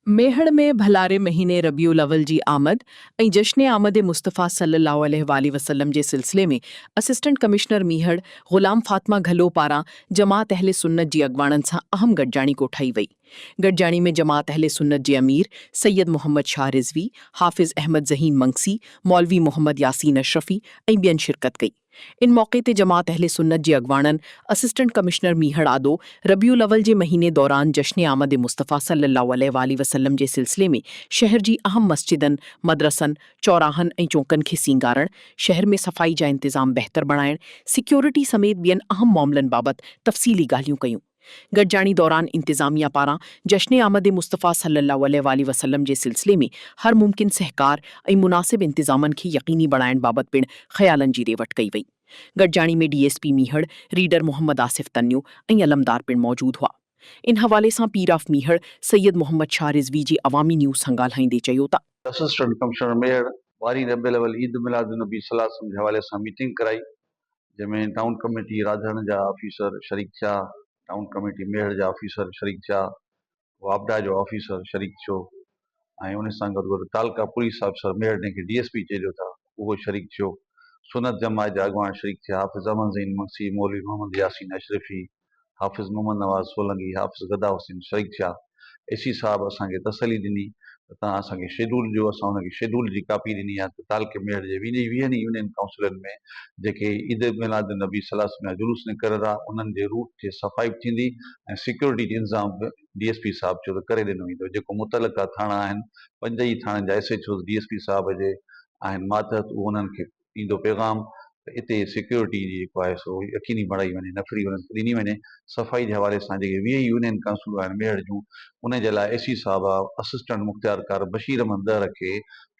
मेहड़ में भलारे महीने रबियुल अव्वल जी आमद ऐं जश्न आमद मुस्तफ़ा सल्लल्लाहु अलैहि वसल्लम जे सिलसिले में असिस्टेंट कमिश्नर मीहड़ ग़ुलाम फ़ातिमा घलो पारां जमात अहले सुन्नत जी अॻवाणनि सां अहम गॾिजाणी कोठाई वई। गॾिजाणी में जमात अहले सुन्नत जे अमीर सैयद मोहम्मद शाह रिज़वी, हाफ़िज़ अहमद ज़हीन मंगसी, मौलवी मोहम्मद यासीन अशरफ़ी ऐं ॿियनि शिरकत कई। इन मौक़े ते जमात अहले सुन्नत जे अॻवाणनि असिस्टेंट कमिश्नर मीहड़ आदो रबियुल अव्वल जे महीने दौरान जश्न आमद मुस्तफ़ा सल्लल्लाहु अलैहि वसल्लम जे सिलसिले में शहर जी अहम मस्जिदनि, मदरसनि, चौराहनि ऐं चौकनि खे सींगारण, शहर में सफ़ाई जा इंतज़ाम बहितर बणाइण, सिक्योरिटी समेत ॿियनि अहम मामलनि बाबति तफ़सीली ॻाल्हियूं कयूं। गॾिजाणी दौरान इंतिज़ामिया पारां जश्न आमद मुस्तफ़ा सल्लल्लाहु अलैहि वसल्लम जे सिलसिले में हर मुमकिन सहकार ऐं मुनासिब इंतज़ामनि खे यक़ीनी बणाइण बाबति पिण ख़यालनि जी रेवट कई वई। गॾिजाणी में DSP मीहड़, रीडर मोहम्मद आसिफ तन्यू ऐं अलमदार पिण मौजूद हुआ। इन हवाले सां पीर ऑफ मीहड़ सैयद मोहम्मद शाह रिज़वी जी अवामी न्यूज़ सां ॻाल्हाईंदे चयो त असिस्टेंट कमिश्नर मेयर वारी रबियुल अव्वल ईद मिलाद नबी सल्लल्लाहु अलैहि वसल्लम जे हवाले सां मीटिंग कराई, जंहिंमें टाउन कमेटी राधण जा ऑफिसर शरीक थिया, टाउन कमेटी मेयर जा ऑफिसर शरीक थिया, वापडा जो ऑफिसर शरीक थियो ऐं उन सां गॾु तालका पुलिस ऑफिसर मेयर जंहिंखे DSP चइजो था उहो शरीक थियो। सुनत जमात जा अॻवान शरीक थिया, हाफ़िज़ अहमद ज़हीन मंगसी, मौलवी मोहम्मद यासीन अशरफ़ी, हाफ़िज़ मोहम्मद नवाज़ सोलंकी, हाफ़िज़ गदा हुसैन शरीक थिया। AC साहब असांखे तसली ॾिनी त तव्हां असांखे शेड्यूल ॾियो, असां हुनखे शेड्यूल जी कापी ॾिनी आहे त तालके मेयर जे 20 यूनियन काउंसिलनि में जेके ईद मिलाद नबी सल्लल्लाहु अलैहि वसल्लम जा जुलूस निकिरंदा रहा उन्हनि जे रूट ते सफ़ाई बि थींदी ऐं सिक्योरिटी जो इंतज़ाम बि DSP साहब चयो त करे ॾिनो वेंदो। जेको मुतलका थाणा आहिनि, 5 ई थाणनि जा SHOs DSP साहब जे आहिनि मातहत, उहो उन्हनि खे ईंदो पैगाम त हिते सिक्योरिटी जेको आहे सो यकीनी बणाई वञे, नफ़री उन्हनि खे ॾिनी वञे। सफ़ाई जे हवाले सां जेके 20 यूनियन काउंसिलूं आहिनि मेयर जूं, उन जे लाइ AC साहब असिस्टेंट मुख़्तियारकार बशीर अहमद दहर खे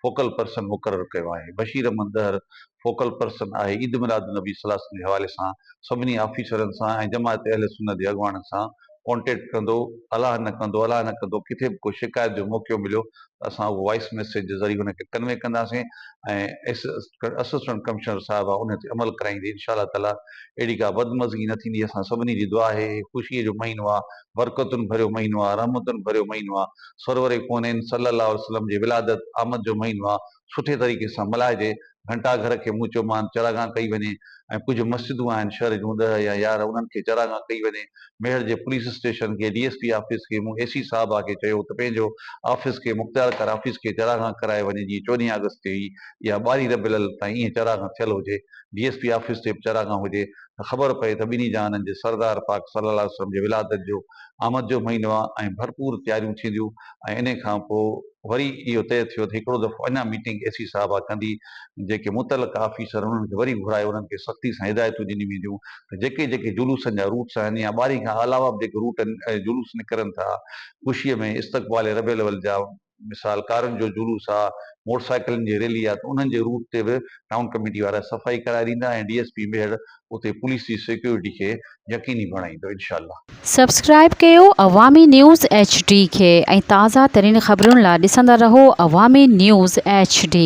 फोकल पर्सन मुक़ररु कयो आहे। बशीर अहमद दहर फोकल पर्सन आहे ईद मिलाद नबी सल्लल्लाहु अलैहि वसल्लम जे हवाले सां सभिनी ऑफिसरनि सां ऐं जमात अहले सुन्नत जे अॻवाननि सां कॉन्टेक्ट कंदो, अलाह न कंदो किथे बि को शिकायत जो मौक़ो मिलियो त असां उहो वॉइस मैसेज जे ज़रिए हुनखे कन्वे कंदासीं ऐं असिस्टेंट कमिश्नर साहिबु आहे उन ते अमल कराईंदी इंशा ताला। अहिड़ी का बदमज़गी न थींदी। असां सभिनी जी दुआ आहे, ख़ुशीअ जो महीनो आहे, बरकतुनि भरियो महीनो आहे, रहमतुनि भरियो महीनो आहे, सरवर कोनैन सल्लल्लाहु अलैहि वसल्लम जी विलादत आमद जो महीनो आहे, सुठे तरीक़े सां मल्हाइजे। घंटाघर खे मूं मान चरागाह कई वञे ऐं कुझु मस्जिदूं आहिनि शहर जूं 10 या 11 उन्हनि खे चरागाह कई वञे। मेयर जे पुलिस स्टेशन खे DSP ऑफिस खे मूं AC साहब खे चयो त पंहिंजो ऑफिस खे मुख़्तियारकार ऑफिस खे चरागाह कराए वञे, जीअं 14 अगस्त ते ई या 12 रबियुल अव्वल ताईं ईअं चरागाह थियल हुजे, DSP ऑफिस ते बि चरागाह हुजे त ख़बर पए त ॿिन्ही जहाननि जे सरदार पाक सल्लल्लाहु अलैहि वसल्लम जे विलादत जो आमद जो महीनो आहे ऐं भरपूर तयारियूं थींदियूं। ऐं इन खां पोइ वरी इहो तइ थियो त हिकिड़ो दफ़ो अञा मीटिंग AC साहब कंदी, जेके मुतलका ऑफिसर उन्हनि खे वरी घुराए उन्हनि खे सख़्ती सां हिदायतूं ॾिनी वेंदियूं त जेके जेके जुलूसनि जा रूट्स आहिनि या ॿारी खां अलावा बि जेके रूट आहिनि जुलूस निकिरनि था ख़ुशीअ में इस्तक़बाल रबियुल अव्वल जा, मिसाल कारनि जो जुलूस आहे, मोटरसाइकिलनि जी रैली आहे, त उन्हनि जे रूट ते बि टाउन कमेटी वारा सफ़ाई कराए ॾींदा ऐं DSP मेयर उते पुलिस जी सिक्योरिटी खे यकीनी बणाईंदो इंशाअल्लाह। सब्सक्राइब कयो अवामी न्यूज़ HD खे ऐं ताज़ा तरीन ख़बरुनि लाइ ॾिसंदा रहो अवामी न्यूज़ HD।